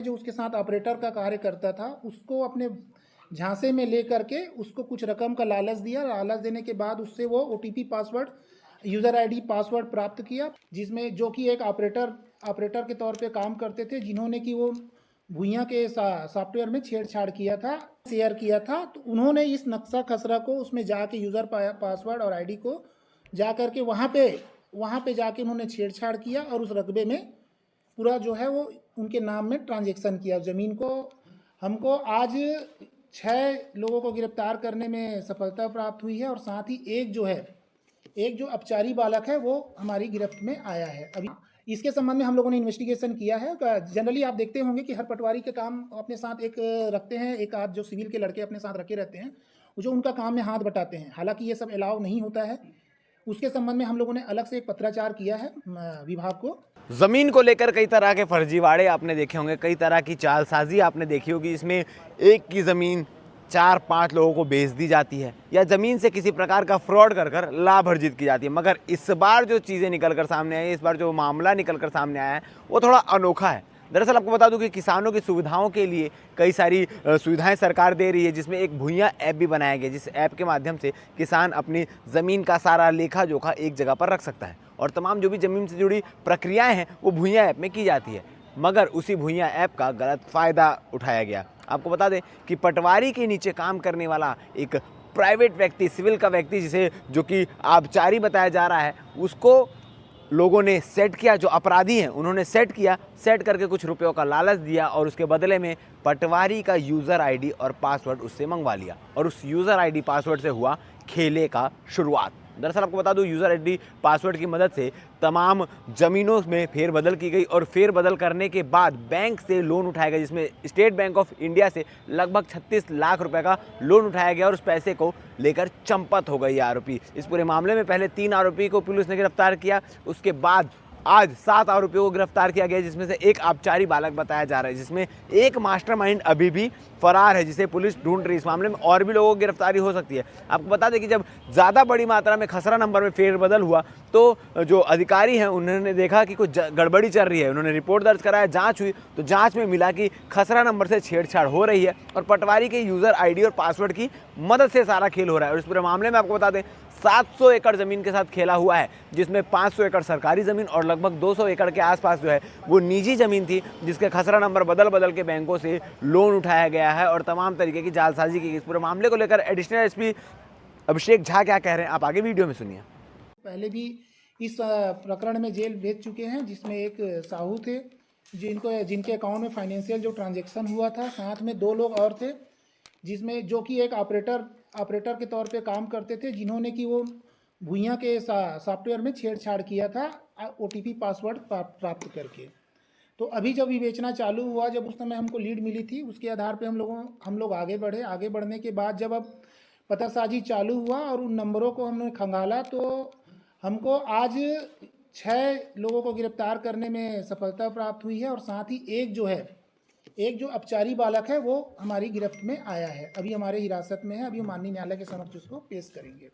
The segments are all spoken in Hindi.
जो उसके साथ ऑपरेटर का कार्य करता था उसको अपने झांसे में ले करके उसको कुछ रकम का लालच दिया। लालच देने के बाद उससे वो OTP password, user ID password प्राप्त किया, जिसमें जो कि एक ऑपरेटर के तौर पे काम करते थे, जिन्होंने कि वो भुइयां के सॉफ्टवेयर में छेड़छाड़ किया था, शेयर किया था। तो उन्होंने इस नक्शा खसरा को उसमें जाके यूज़र पासवर्ड और आईडी को जा करके वहाँ पे जाके उन्होंने छेड़छाड़ किया और उस रकबे में पूरा जो है वो उनके नाम में ट्रांजैक्शन किया ज़मीन को। हमको आज 6 लोगों को गिरफ्तार करने में सफलता प्राप्त हुई है और साथ ही एक जो अपचारी बालक है वो हमारी गिरफ्त में आया है। अभी इसके संबंध में हम लोगों ने इन्वेस्टिगेशन किया है। जनरली आप देखते होंगे कि हर पटवारी के काम अपने साथ एक रखते हैं, एक आध जो सिविल के लड़के अपने साथ रखे रहते हैं, जो उनका काम में हाथ बटाते हैं। हालांकि ये सब अलाउ नहीं होता है। उसके संबंध में हम लोगों ने अलग से एक पत्राचार किया है विभाग को। ज़मीन को लेकर कई तरह के फर्जीवाड़े आपने देखे होंगे, कई तरह की चालसाजी आपने देखी होगी। इसमें एक की ज़मीन 4-5 लोगों को बेच दी जाती है या ज़मीन से किसी प्रकार का फ्रॉड कर लाभ अर्जित की जाती है। मगर इस बार जो चीज़ें निकल कर सामने आई, इस बार जो मामला निकल कर सामने आया है वो थोड़ा अनोखा है। दरअसल आपको बता दूं कि किसानों की सुविधाओं के लिए कई सारी सुविधाएं सरकार दे रही है, जिसमें एक भुइयां ऐप भी बनाया गया, जिस ऐप के माध्यम से किसान अपनी ज़मीन का सारा लेखा जोखा एक जगह पर रख सकता है और तमाम जो भी ज़मीन से जुड़ी प्रक्रियाएं हैं वो भुइयां ऐप में की जाती है। मगर उसी भुइयां ऐप का गलत फ़ायदा उठाया गया। आपको बता दें कि पटवारी के नीचे काम करने वाला एक प्राइवेट व्यक्ति, सिविल का व्यक्ति, जिसे जो कि आबकारी बताया जा रहा है, उसको लोगों ने सेट किया। जो अपराधी हैं उन्होंने सेट करके कुछ रुपयों का लालच दिया और उसके बदले में पटवारी का यूज़र आईडी और पासवर्ड उससे मंगवा लिया और उस यूज़र आईडी पासवर्ड से हुआ खेले का शुरुआत। दरअसल आपको बता दूं, यूज़र आईडी पासवर्ड की मदद से तमाम ज़मीनों में फेरबदल की गई और फेरबदल करने के बाद बैंक से लोन उठाया गया, जिसमें स्टेट बैंक ऑफ इंडिया से लगभग 36 लाख रुपए का लोन उठाया गया और उस पैसे को लेकर चंपत हो गई आरोपी। इस पूरे मामले में पहले 3 आरोपी को पुलिस ने गिरफ्तार किया, उसके बाद आज 7 आरोपियों को गिरफ्तार किया गया, जिसमें से एक आबकारी बालक बताया जा रहा है, जिसमें एक मास्टरमाइंड अभी भी फरार है, जिसे पुलिस ढूंढ रही है। इस मामले में और भी लोगों की गिरफ्तारी हो सकती है। आपको बता दें कि जब ज़्यादा बड़ी मात्रा में खसरा नंबर में फेरबदल हुआ तो जो अधिकारी हैं उन्होंने देखा कि कुछ गड़बड़ी चल रही है। उन्होंने रिपोर्ट दर्ज कराया, जाँच हुई तो जाँच में मिला कि खसरा नंबर से छेड़छाड़ हो रही है और पटवारी के यूज़र आईडी और पासवर्ड की मदद से सारा खेल हो रहा है। और इस पूरे मामले में आपको बता दें 700 एकड़ ज़मीन के साथ खेला हुआ है, जिसमें 500 एकड़ सरकारी ज़मीन और लगभग 200 एकड़ के आसपास जो है वो निजी ज़मीन थी, जिसके खसरा नंबर बदल के बैंकों से लोन उठाया गया है और तमाम तरीके की जालसाजी की। इस पूरे मामले को लेकर एडिशनल एसपी अभिषेक झा क्या कह रहे हैं, आप आगे वीडियो में सुनिए। पहले भी इस प्रकरण में जेल भेज चुके हैं, जिसमें एक साहू थे जिनके अकाउंट में फाइनेंशियल जो ट्रांजैक्शन हुआ था, साथ में 2 लोग और थे, जिसमें जो कि एक ऑपरेटर के तौर पे काम करते थे, जिन्होंने कि वो भुइयां के सॉफ्टवेयर में छेड़छाड़ किया था ओटीपी पासवर्ड प्राप्त करके। तो अभी जब विवेचना चालू हुआ, जब उस समय हमको लीड मिली थी, उसके आधार पे हम लोग आगे बढ़े। आगे बढ़ने के बाद जब अब पतासाजी चालू हुआ और उन नंबरों को हमने खंगाला तो हमको आज 6 लोगों को गिरफ्तार करने में सफलता प्राप्त हुई है और साथ ही एक जो अपचारी बालक है वो हमारी गिरफ्त में आया है, अभी हमारे हिरासत में है। अभी माननीय न्यायालय के समक्ष उसको पेश करेंगे।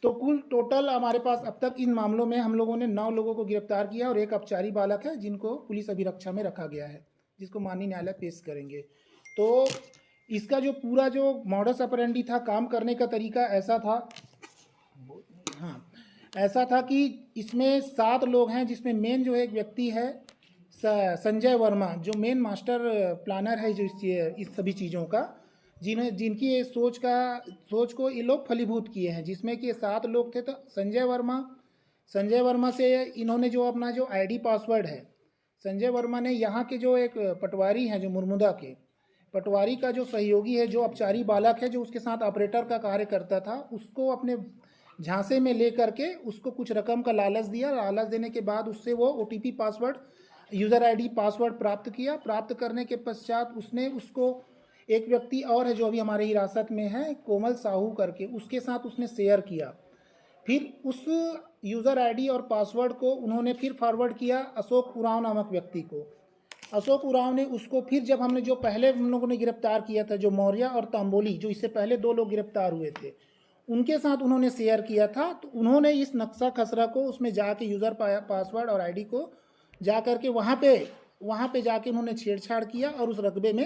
तो कुल टोटल हमारे पास अब तक इन मामलों में हम लोगों ने 9 लोगों को गिरफ्तार किया और एक अपचारी बालक है जिनको पुलिस अभिरक्षा में रखा गया है, जिसको माननीय न्यायालय पेश करेंगे। तो इसका जो पूरा जो मॉडस ऑपरेंडी था, काम करने का तरीका ऐसा था कि इसमें 7 लोग हैं, जिसमें मेन जो एक व्यक्ति है संजय वर्मा, जो मेन मास्टर प्लानर है जो इस सभी चीज़ों का, जिनकी ये सोच को ये लोग फलीभूत किए हैं, जिसमें कि 7 लोग थे। तो संजय वर्मा से इन्होंने जो अपना जो आईडी पासवर्ड है, संजय वर्मा ने यहाँ के जो एक पटवारी हैं, जो मुरमुदा के पटवारी का जो सहयोगी है, जो अपचारी बालक है, जो उसके साथ ऑपरेटर का कार्य करता था, उसको अपने झांसे में ले करके उसको कुछ रकम का लालच दिया। लालच देने के बाद उससे वो OTP password, user ID password प्राप्त किया। प्राप्त करने के पश्चात उसने उसको एक व्यक्ति और है जो अभी हमारे हिरासत में है, कोमल साहू करके, उसके साथ उसने शेयर किया। फिर उस यूज़र आईडी और पासवर्ड को उन्होंने फिर फॉरवर्ड किया अशोक उरांव नामक व्यक्ति को। अशोक उरांव ने उसको फिर, जब हमने जो पहले हम लोगों ने गिरफ्तार किया था, जो मौर्य और तांबोली, जो इससे पहले 2 लोग गिरफ्तार हुए थे, उनके साथ उन्होंने शेयर किया था। तो उन्होंने इस नक्शा खसरा को उसमें जाके यूज़र पासवर्ड और आईडी को जा करके वहाँ पे वहाँ पे जाके उन्होंने छेड़छाड़ किया और उस रकबे में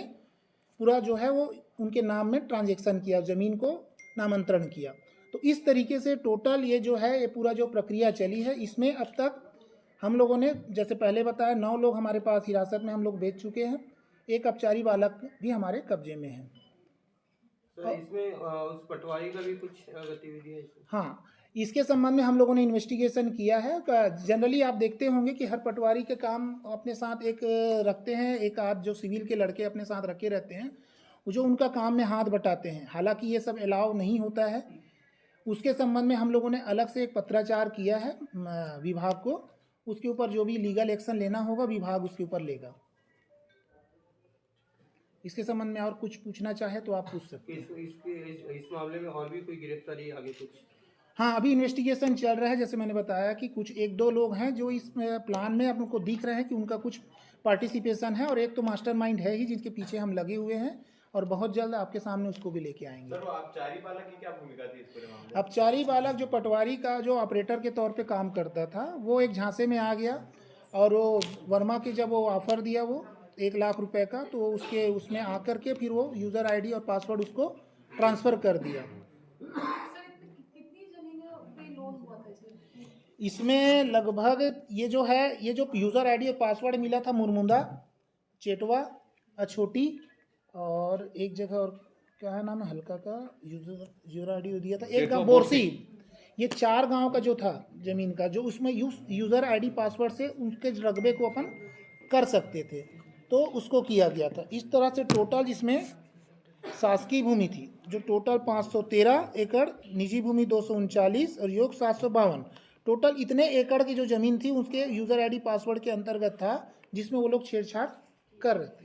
पूरा जो है वो उनके नाम में ट्रांजैक्शन किया, ज़मीन को नामांतरण किया। तो इस तरीके से टोटल ये जो है ये पूरा जो प्रक्रिया चली है, इसमें अब तक हम लोगों ने जैसे पहले बताया 9 लोग हमारे पास हिरासत में हम लोग बेच चुके हैं, एक अपचारी बालक भी हमारे कब्जे में है। सर इसमें उस पटवारी का भी कुछ गतिविधि है इसमें? हाँ, इसके संबंध में हम लोगों ने इन्वेस्टिगेशन किया है। जनरली आप देखते होंगे कि हर पटवारी के काम अपने साथ एक रखते हैं, एक आध जो सिविल के लड़के अपने साथ रखे रहते हैं, वो जो उनका काम में हाथ बटाते हैं। हालांकि ये सब अलाउ नहीं होता है। उसके संबंध में हम लोगों ने अलग से एक पत्राचार किया है विभाग को। उसके ऊपर जो भी लीगल एक्शन लेना होगा विभाग उसके ऊपर लेगा। इसके संबंध में और कुछ पूछना चाहे तो आप पूछ सकते हैं। इस मामले में और भी कोई गिरफ्तारी आगे कुछ? हाँ, अभी इन्वेस्टिगेशन चल रहा है। जैसे मैंने बताया कि कुछ 1-2 लोग हैं जो इस प्लान में आपको दिख रहे हैं कि उनका कुछ पार्टिसिपेशन है, और एक तो मास्टरमाइंड है ही जिनके पीछे हम लगे हुए हैं, और बहुत जल्द आपके सामने उसको भी लेके आएंगे। सर, वो अपचारी बालक की क्या भूमिका थी इस पूरे मामले में? अपचारी बालक जो पटवारी का जो ऑपरेटर के तौर पे काम करता था, वो एक झांसे में आ गया, और वो वर्मा के जब वो ऑफ़र दिया वो 1 लाख रुपए का, तो उसमें आकर के फिर वो यूज़र आईडी और पासवर्ड उसको ट्रांसफ़र कर दिया। इसमें लगभग ये जो यूज़र आईडी और पासवर्ड मिला था मुरमुंदा, चेटवा, अछोटी, और एक जगह और क्या है नाम है हल्का का, यूज़र आईडी दिया था एक गाँव बोरसी। ये 4 गांव का जो था ज़मीन का, जो उसमें यूज़र आईडी पासवर्ड से उनके रकबे को अपन कर सकते थे, तो उसको किया गया था। इस तरह से टोटल जिसमें शासकीय भूमि थी जो टोटल 513 एकड़, निजी भूमि 239 और योग 752, टोटल इतने एकड़ की जो ज़मीन थी उसके यूज़र आईडी पासवर्ड के अंतर्गत था, जिसमें वो लोग छेड़छाड़ कर रहे थे।